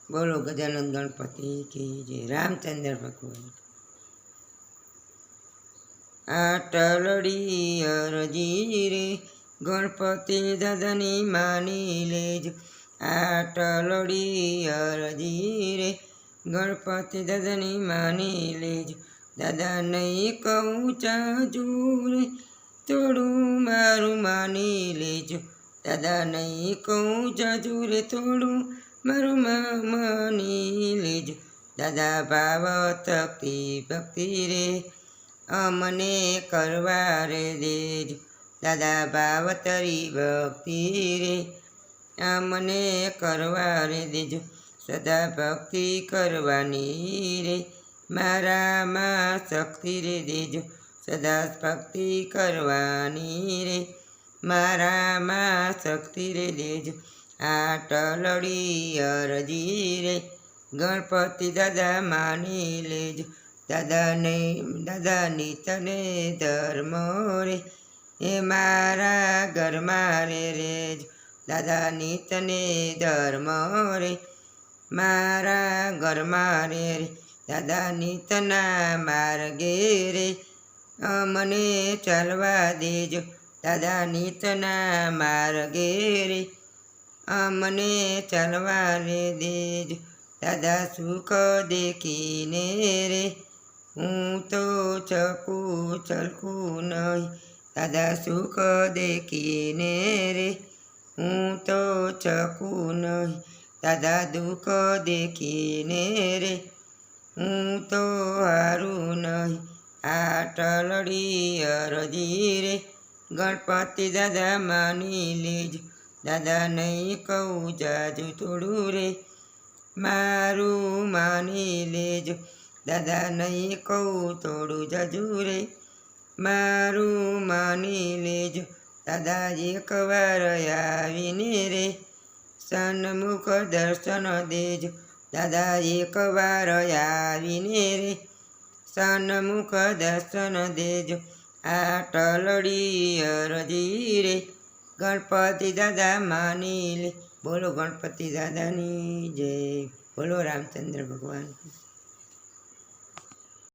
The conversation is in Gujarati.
બોલો ગજાનંદ ગણપતિ કી જય, રામચંદ્ર ભગવાન। આટલડી અરજી રે ગણપતિ દાદાની માની લેજો। આટલડી અરજી રે ગણપતિ દાદાની માની લેજો। દાદા નહીં કહું ચાજુ રે થોડું મારું માની લેજો। દાદા નહીં કહું ચાજુ રે થોડું મારું માની લેજો। દાદા ભાવ તક્તિ ભક્તિ રે અમને કરવા રે દેજો। દાદા ભાવતરી ભક્તિ રે અમને કરવા રે દેજો। સદા ભક્તિ કરવાની રે મારામાં શક્તિ રે દેજો। સદા ભક્તિ કરવાની રે મારામાં શક્તિ રે દેજો। આટલડી અરજી રે ગણપતિ દાદા માની લેજો। દાદાની તને ધર્મ રે એ મારા ઘરમાં રે રેજો। દાદાની તને ધર્મ રે મારા ઘરમાં રે રે। દાદાની તના માર્ગે રે અમને ચાલવા દેજો। દાદાની તના માર્ગે રે અમને ચાલવા રે દેજો। દાદા સુખ દેખીને રે હું તો છલકું નહીં। દાદા સુખ દેખીને રે હું તો છલકું નહીં। દાદા દુઃખ દેખીને રે હું તો હારું નહીં। આટલડી અરજી રે ગણપતિ દાદા માની લેજો। દાદા નહીં કહું જાજુ થોડું રે મારું માની લેજો। દાદા નહીં કહું થોડું જાજુ રે મારું માની લેજો। દાદા એકવાર આવીને રે સન્મુખ દર્શન દેજો। દાદા એકવાર આવીને રે સન્મુખ દર્શન દેજો। આટલડી અરજી રે ગણપતિ દાદા માની લે। બોલો ગણપતિ દાદાની જય, બોલો રામચંદ્ર ભગવાન।